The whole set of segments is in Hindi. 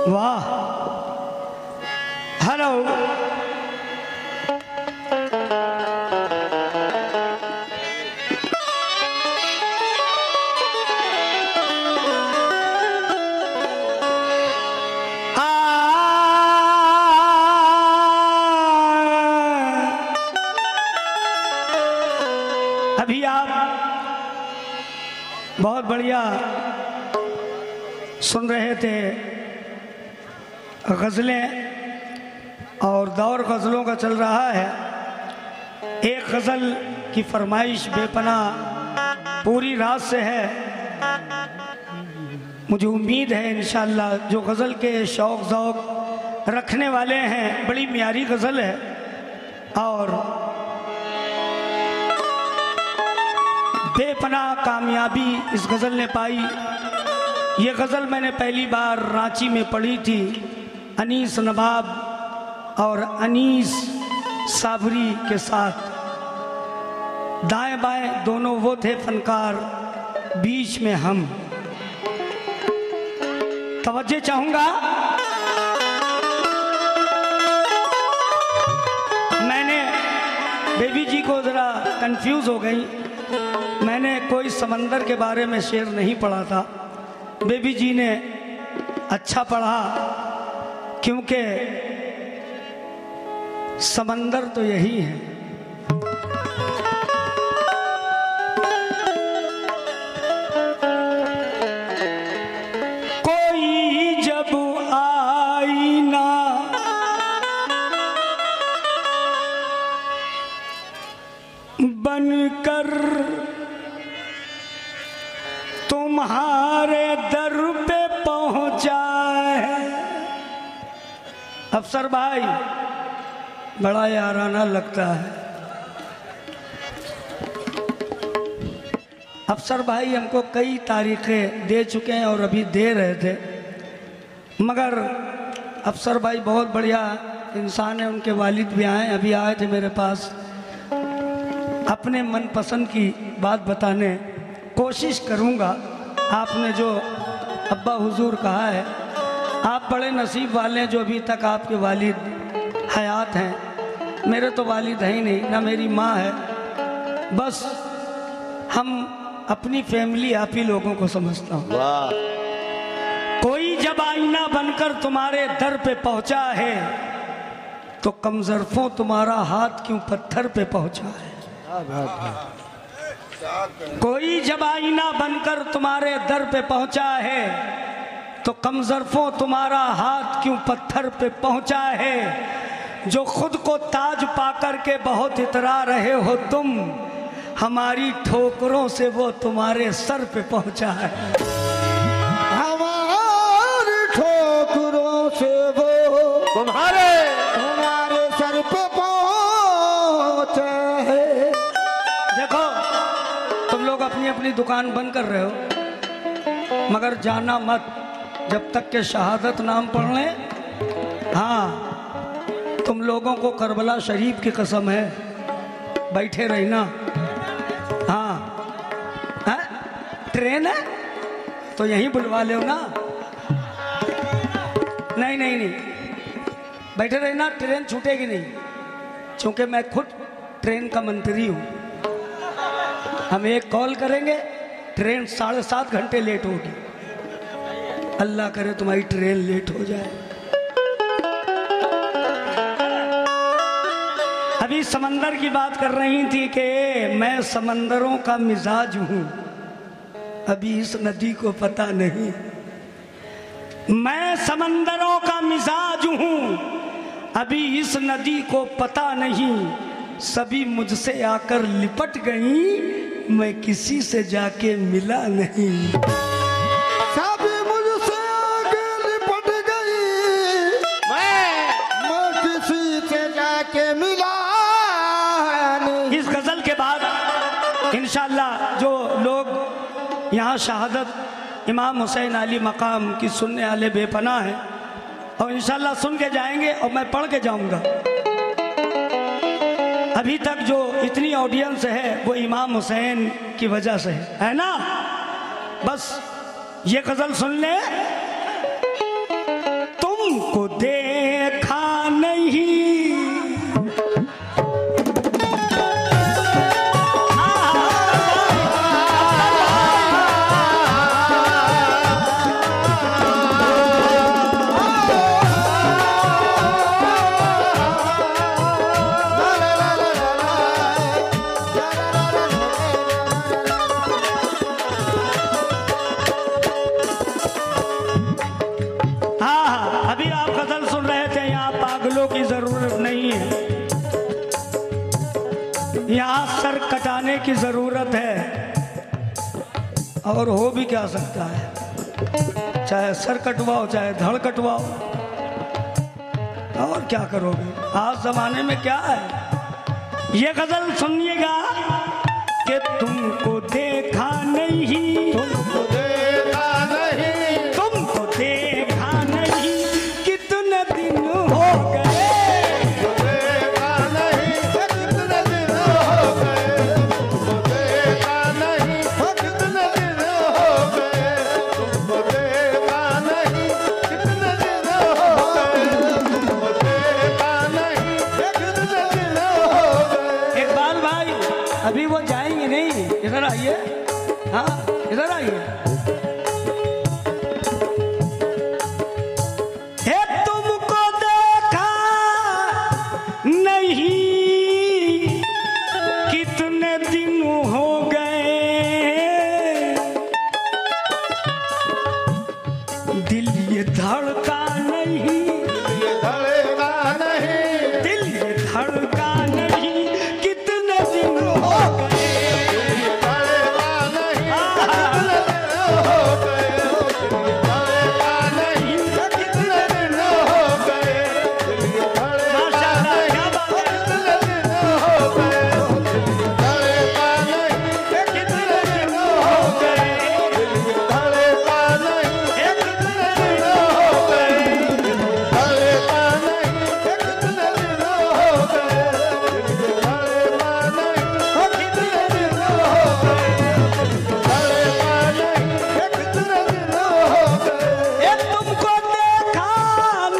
वाह, हेलो। अभी आप बहुत बढ़िया सुन रहे थे गज़लें, और दौर गज़लों का चल रहा है। एक गज़ल की फरमाइश बेपनाह पूरी रात से है। मुझे उम्मीद है इंशाअल्लाह जो गज़ल के शौक़ ज़ौक़ रखने वाले हैं, बड़ी म्यारी गज़ल है और बेपनाह कामयाबी इस गज़ल ने पाई। ये गज़ल मैंने पहली बार रांची में पढ़ी थी। अनीस नवाब और अनीस साबरी के साथ, दाएं बाएं दोनों वो थे फनकार, बीच में हम। तवज्जो चाहूँगा, मैंने बेबी जी को ज़रा कंफ्यूज हो गई। मैंने कोई समंदर के बारे में शेर नहीं पढ़ा था, बेबी जी ने अच्छा पढ़ा, क्योंकि समंदर तो यही है। कोई जब आईना बनकर तुम्हारे दर पे पहुंचा है। अफसर भाई बड़ा याराना लगता है। अफसर भाई हमको कई तारीखें दे चुके हैं और अभी दे रहे थे, मगर अफसर भाई बहुत बढ़िया इंसान है। उनके वालिद भी आए, अभी आए थे मेरे पास अपने मनपसंद की बात बताने। कोशिश करूंगा, आपने जो अब्बा हुजूर कहा है, आप बड़े नसीब वाले हैं जो अभी तक आपके वालिद हयात हैं। मेरे तो वालिद है ही नहीं, ना मेरी माँ है। बस हम अपनी फैमिली आप ही लोगों को समझता हूँ। कोई जब आईना बनकर तुम्हारे दर पे पहुंचा है, तो कमजरफों तुम्हारा हाथ क्यों पत्थर पे पहुंचा है। कोई जब आईना बनकर तुम्हारे दर पे पहुंचा है, तो कमजरफों तुम्हारा हाथ क्यों पत्थर पे पहुंचा है। जो खुद को ताज पा कर के बहुत इतरा रहे हो तुम, हमारी ठोकरों से वो तुम्हारे सर पे पहुंचा है। हमारी ठोकरों से वो तुम्हारे सर पे पहुंचा है। देखो, तुम लोग अपनी अपनी दुकान बंद कर रहे हो, मगर जाना मत जब तक के शहादत नाम पढ़ लें। हाँ, तुम लोगों को करबला शरीफ की कसम है, बैठे रहना। हाँ, हाँ? ट्रेन है तो यहीं बुलवा लो ना। नहीं नहीं नहीं, बैठे रहना, ट्रेन छूटेगी नहीं, क्योंकि मैं खुद ट्रेन का मंत्री हूँ। हम एक कॉल करेंगे, ट्रेन 7.5 घंटे लेट होगी। अल्लाह करे तुम्हारी ट्रेन लेट हो जाए। अभी समंदर की बात कर रही थी कि मैं समंदरों का मिजाज हूं, अभी इस नदी को पता नहीं। मैं समंदरों का मिजाज हूं, अभी इस नदी को पता नहीं। सभी मुझसे आकर लिपट गई, मैं किसी से जाके मिला नहीं। सभी मुझसे आके लिपट गई, मैं किसी से जाके मिला नहीं। इस गजल के बाद इंशाअल्लाह जो लोग यहाँ शहादत इमाम हुसैन अली मकाम की सुनने वाले बेपनाह हैं, और इंशाअल्लाह सुन के जाएंगे और मैं पढ़ के जाऊंगा। अभी तक जो इतनी ऑडियंस है वो इमाम हुसैन की वजह से है ना। बस ये गजल सुन ले की ज़रूरत है और हो भी क्या सकता है, चाहे सर कटवाओ चाहे धड़ कटवाओ, और क्या करोगे। आज जमाने में क्या है, ये गजल सुनिएगा कि तुमको देखा नहीं, तुमको देखा नहीं, तुमको देखा नहीं, कितने दिन हो गए, देखा नहीं, कितने दिन हो गए, तुमको देखा नहीं, कितने दिन हो गए, तुमको देखा नहीं, कितने दिन हो गए, तुमको देखा नहीं, कितने दिन हो गए। इकबाल भाई अभी वो जाएंगे नहीं, इधर आइए, हाँ इधर आइए। हे तुमको देखा नहीं, कितने दिन हो गए, दिल ये धड़का नहीं, ये धड़का नहीं, दिल ये धड़का नहीं, कितने दिन हो गए, धड़का नहीं, कितने दिन हो गए, धड़का नहीं, कितने दिन हो गए, धड़का नहीं, कितने दिन हो गए, धड़का नहीं, कितने दिन हो गए, धड़का नहीं, कितने दिन हो गए, धड़का नहीं, कितने दिन हो गए, धड़का नहीं, कितने दिन हो गए। ये तुमको देखा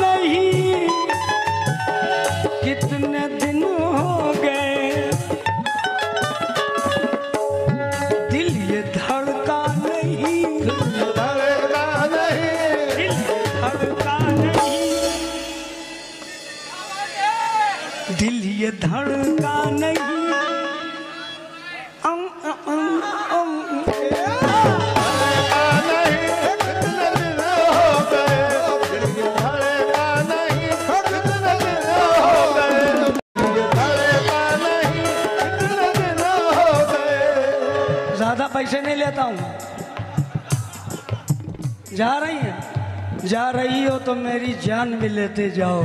नहीं, कितने दिन हो गए, दिल ये धड़का नहीं, धड़का नहीं, दिल ये धड़का नहीं, दिल ये धड़का नहीं, अम, अम, अम, अम, धड़का नहीं, कितने दिन हो गए, धड़का नहीं, कितने दिन हो गए, धड़का नहीं, कितने दिन हो गए। ज्यादा पैसे नहीं लेता हूँ। जा रही है, जा रही हो तो मेरी जान भी लेते जाओ,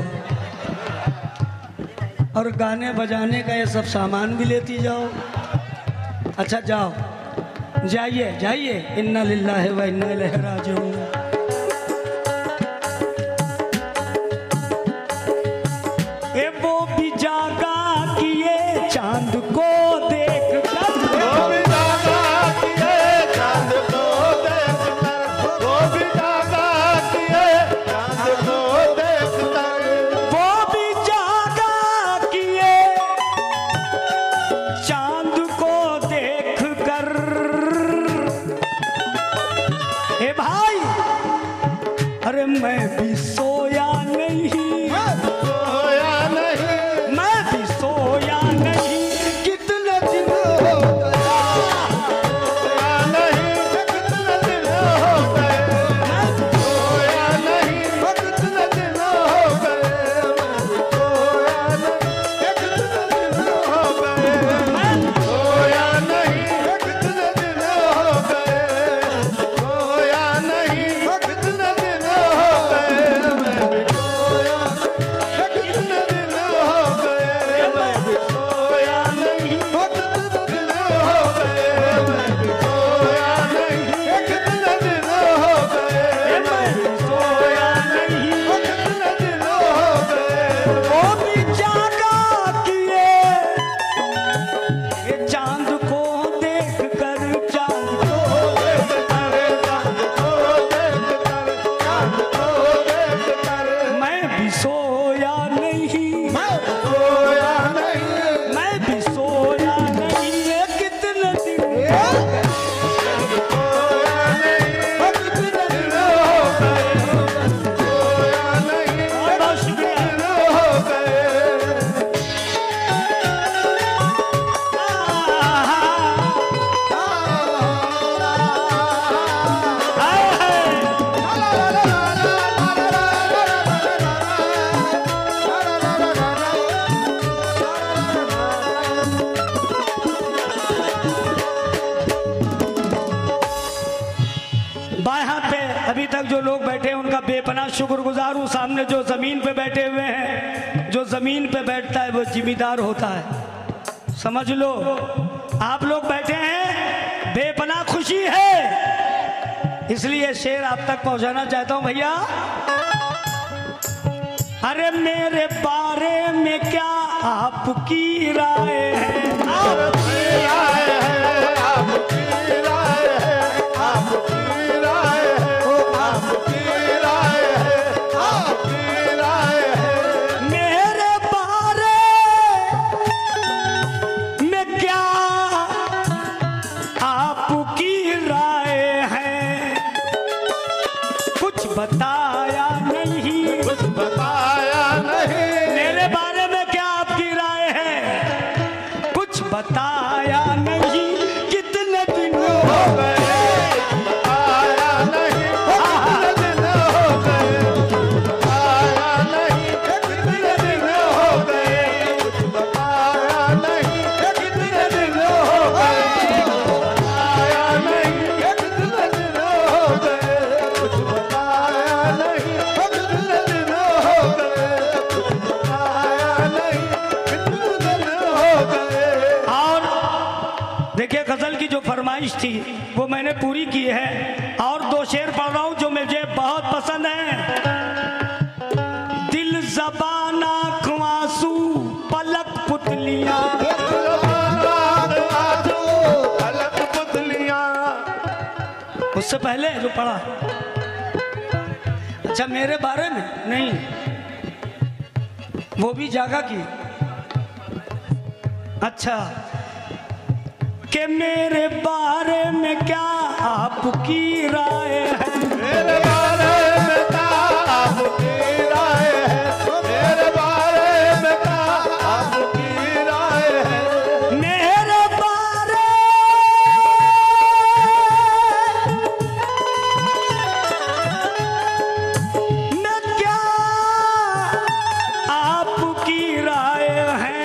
और गाने बजाने का ये सब सामान भी लेती जाओ। अच्छा जाओ, जाइए जाइए, इन्ना लिल्लाहि व इन्ना इलैहि राजिऊन। ए वो भी जागा किए चांद को देख कर, वो भी जागा किए चांद को देखकर, वो भी जागा किए चांद को देखकर, वो भी जागा किए चांद को देख कर। हे भाई, अरे मैं भी सोया नहीं, सोया नहीं, मैं भी सोया नहीं, कितने दिन हो गए, सोया नहीं, कितने दिन हो गए, सोया नहीं, कितने दिन हो गए, सोया नहीं, कितने दिन हो गए, सोया नहीं, कितने दिन हो गए, सोया नहीं, कितने दिन हो गए, मैं भी सोया शुक्रगुजार हूँ। सामने जो जमीन पे बैठे हुए हैं, जो जमीन पे बैठता है वो जिम्मेदार होता है, समझ लो। आप लोग बैठे हैं, बेपनाह खुशी है, इसलिए शेर आप तक पहुंचाना चाहता हूं भैया। अरे मेरे बारे में क्या आपकी राय है? आपकी राय है, आपकी राय है, आपकी राय है, आपकी राय है, आपकी राय है। मेरे बारे में क्या आपकी राय है? कुछ बताया नहीं, कुछ बताया नहीं। मेरे बारे में क्या आपकी राय है? कुछ बताया नहीं, कितने दिन हो गए बताया नहीं, कितने दिन हो गए, बताया नहीं, कितने दिन हो गए, कुछ बताया नहीं, कितने दिन हो गए, बताया नहीं, कितने दिन हो गए, कुछ बताया नहीं, कितने दिन हो गए, कुछ बताया नहीं, कितने दिन हो गए। और देखिए, गजल की जो फरमाइश थी वो मैंने पूरी की है, और दो शेर पढ़ रहा हूं जो मुझे बहुत पसंद है। दिल ज़बान आँख आंसू पलक पुतलियां, अलग पुतलियां। उससे पहले जो पढ़ा, अच्छा मेरे बारे में नहीं, वो भी जागा की। अच्छा, कि मेरे बारे में क्या आपकी राय है? मेरे बारे में क्या आपकी राय है? मेरे बारे में क्या आपकी राय है? मेरे बारे में क्या आपकी राय है?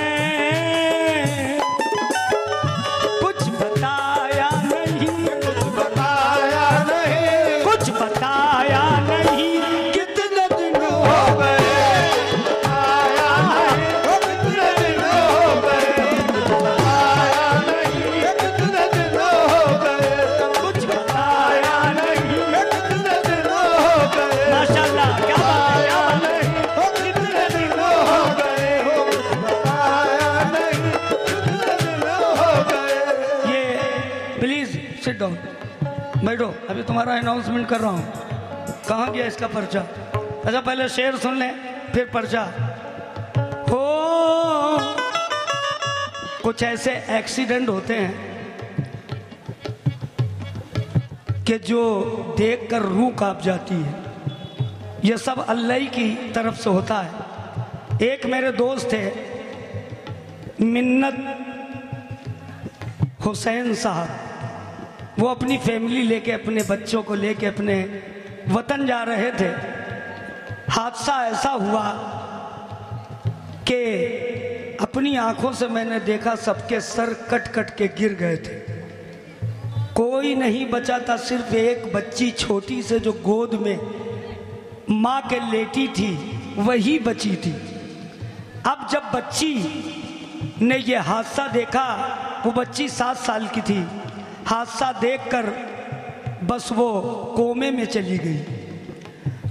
कुछ बताया नहीं, कुछ बताया नहीं, कुछ बताया नहीं, कितने दिन हो गए, बताया नहीं, कितने दिन हो गए, बताया नहीं, कितने दिन हो गए, कुछ बताया नहीं। कितने दिन हो गए, माशाल्लाह, क्या बात है, क्या बात है। कितने दिन हो गए, बताया नहीं, कितने दिन हो गए। ये प्लीज सिट डाउन, बैठो, अभी तुम्हारा अनाउंसमेंट कर रहा हूँ। कहाँ गया इसका पर्चा? अच्छा पहले शेर सुन ले, फिर पर्चा। हो कुछ ऐसे एक्सीडेंट होते हैं कि जो देखकर रूह कांप जाती है। ये सब अल्लाह ही की तरफ से होता है। एक मेरे दोस्त थे, मिन्नत हुसैन साहब, वो अपनी फैमिली लेके, अपने बच्चों को लेके अपने वतन जा रहे थे। हादसा ऐसा हुआ कि अपनी आंखों से मैंने देखा सबके सर कट कट के गिर गए थे। कोई नहीं बचा था, सिर्फ एक बच्ची छोटी से जो गोद में माँ के लेटी थी वही बची थी। अब जब बच्ची ने ये हादसा देखा, वो बच्ची 7 साल की थी, हादसा देखकर बस वो कोमे में चली गई।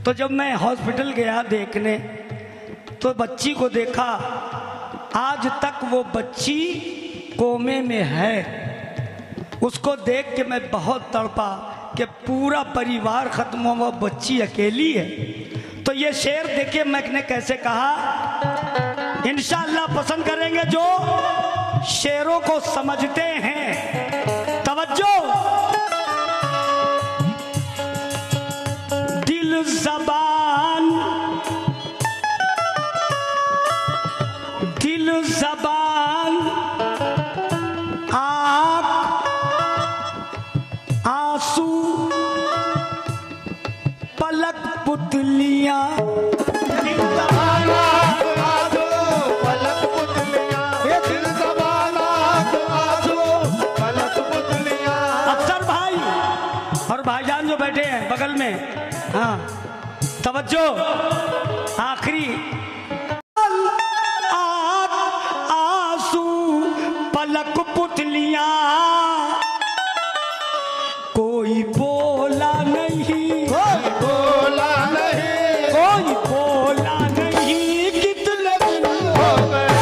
तो जब मैं हॉस्पिटल गया देखने, तो बच्ची को देखा, आज तक वो बच्ची कोमे में है। उसको देख के मैं बहुत तड़पा कि पूरा परिवार खत्म हुआ, बच्ची अकेली है। तो ये शेर देखिए मैंने कैसे कहा, इंशाअल्लाह पसंद करेंगे जो शेरों को समझते हैं। तवज्जो, दिल ज़बान, दिल ज़बान आँख आंसू पलक पुतलियां, दिल ज़बान आँसू पलक पुतलियां, दिल ज़बान आँसू पलक पुतलियां। अफसर भाई और भाईजान जो बैठे हैं बगल में, हाँ तवज्जो। जो आखिरी आंसू पलक पुतलियां, कोई बोला नहीं, कोई बोला नहीं, कोई बोला नहीं, कितने दिन हो गए,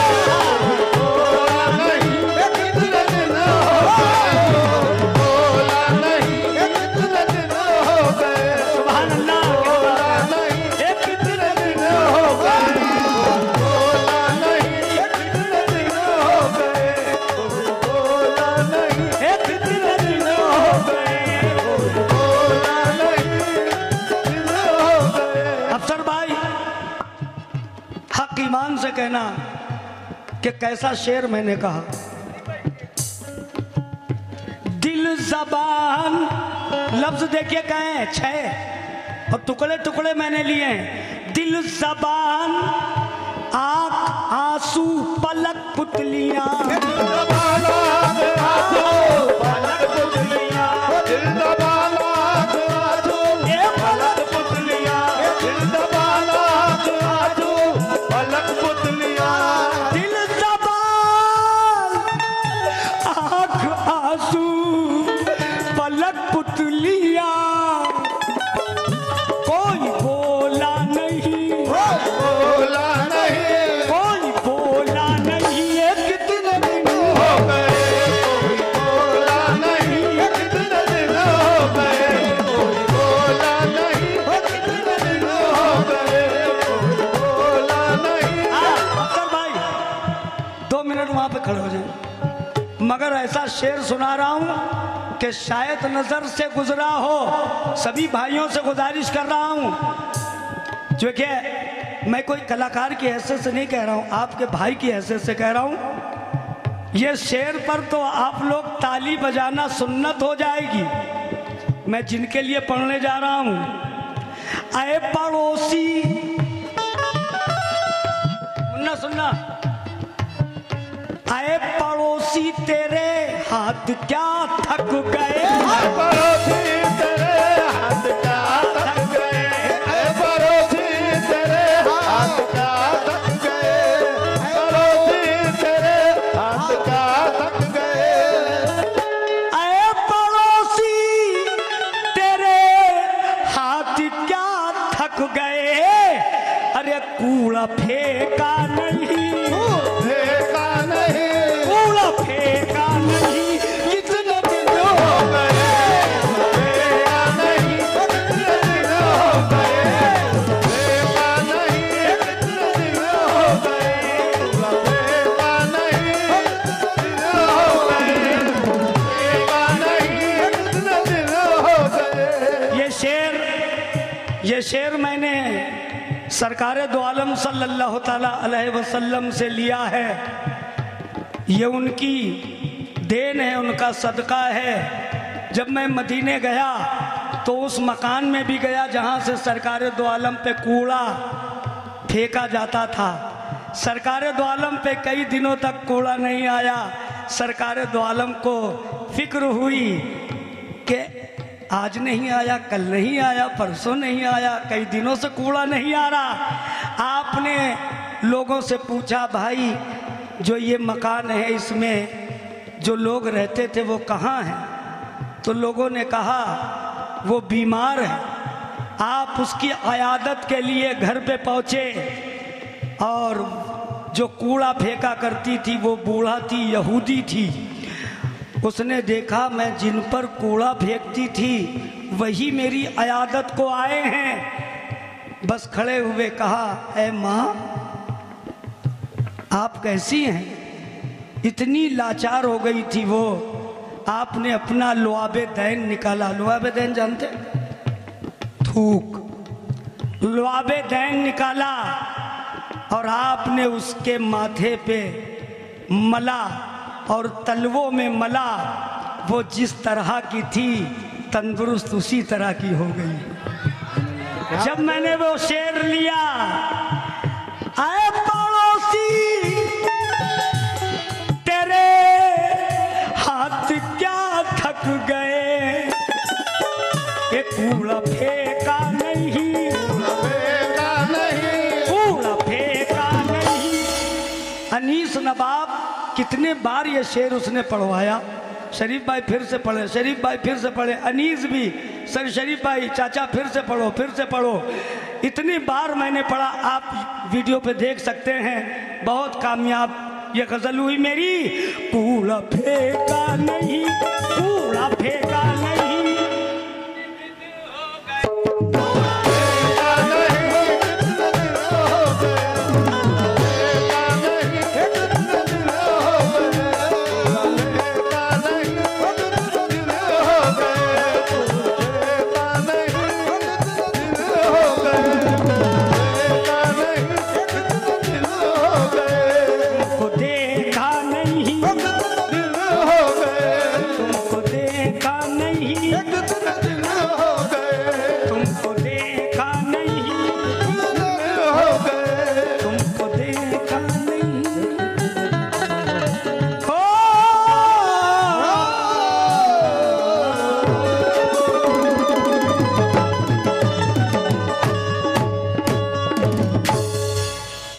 बोला नहीं, कितने दिन हो गए, बोला नहीं, कितने दिन हो गए, सुभान अल्लाह, बोला नहीं, कितने दिन हो गए, बोला नहीं, कितने दिन हो गए, बोला नहीं, कितने दिन हो गए। बोला नहीं, दिन हो गए। अफसर भाई हक ईमान से कहना कि कैसा शेर मैंने कहा। दिल जबान लफ्ज देखिए कहे 6 और टुकड़े टुकड़े मैंने लिए हैं। दिल जबान आंख आंसू पलक पुतलियां, जिंदाबाद आजो, पलक पुतलियां, जिंदाबाद आजो, ये पलक पुतलियां, जिंदाबाद आजो, पलक पुतलियां, दिल जबान आंख आंसू पलक पुतलियां, कोई बोला नहीं, बोला नहीं, कोई बोला नहीं, ये कितने दिन हो गए, कोई बोला नहीं, कितने दिन हो गए, कोई बोला नहीं, कितने दिन हो गए, कोई बोला नहीं। अख्तर भाई 2 मिनट वहां पे खड़े हो जाए। मगर ऐसा शेर सुना रहा हूं कि शायद नजर से गुजरा हो। सभी भाइयों से गुजारिश कर रहा हूं, जो कि मैं कोई कलाकार की हैसियत से नहीं कह रहा हूं, आपके भाई की हैसियत से कह रहा हूं। ये शेर पर तो आप लोग ताली बजाना सुन्नत हो जाएगी। मैं जिनके लिए पढ़ने जा रहा हूं, आए पड़ोसी, सुनना सुनना, आए पड़ोसी तेरे हाथ क्या थक गए, पड़ोसी तेरे हाथ क्या थक गए, पड़ोसी तेरे हाथ क्या थक गए, पड़ोसी तेरे हाथ क्या थक गए, आए पड़ोसी तेरे हाथ क्या थक गए, अरे कूड़ा फेंका नहीं, फेंका नहीं, कूड़ा फेंका नहीं, कितने दिन हो गए, फेंका नहीं, कितने दिन हो गए, फेंका नहीं, कितने दिन हो गए, फेंका नहीं, कितने दिन हो गए, फेंका नहीं, कितने दिन हो गए। ये शेर मैंने सरकार दो आलम सल्लल्लाहु ताला अलैहि वसल्लम से लिया है। ये उनकी देन है, उनका सदका है। जब मैं मदीने गया तो उस मकान में भी गया जहाँ से सरकार दो आलम पे कूड़ा फेंका जाता था। सरकार दो आलम पे कई दिनों तक कूड़ा नहीं आया। सरकार दो आलम को फिक्र हुई कि आज नहीं आया, कल नहीं आया, परसों नहीं आया, कई दिनों से कूड़ा नहीं आ रहा। आपने लोगों से पूछा, भाई जो ये मकान है इसमें जो लोग रहते थे वो कहाँ हैं? तो लोगों ने कहा वो बीमार है। आप उसकी अयादत के लिए घर पे पहुँचे और जो कूड़ा फेंका करती थी वो बूढ़ा थी, यहूदी थी। उसने देखा मैं जिन पर कूड़ा फेंकती थी वही मेरी अयादत को आए हैं। बस खड़े हुए कहा, ऐ माँ आप कैसी हैं? इतनी लाचार हो गई थी वो। आपने अपना लुआबे दैन निकाला। लुआबे दैन जानते? थूक। लुआबे दैन निकाला और आपने उसके माथे पे मला और तलवों में मला। वो जिस तरह की थी तंदुरुस्त उसी तरह की हो गई। जब मैंने वो शेर लिया, आए पड़ोसी तेरे हाथ क्या थक गए, ये कूड़ा फेंका नहीं, अनीस नवाब, कितने बार ये शेर उसने पढ़वाया। शरीफ भाई फिर से पढ़े, शरीफ भाई फिर से पढ़े, अनीस भी, सर शरीफ भाई चाचा फिर से पढ़ो, फिर से पढ़ो। इतनी बार मैंने पढ़ा, आप वीडियो पे देख सकते हैं। बहुत कामयाब ये गज़ल हुई मेरी। कूड़ा फेंका नहीं, कूड़ा फेंका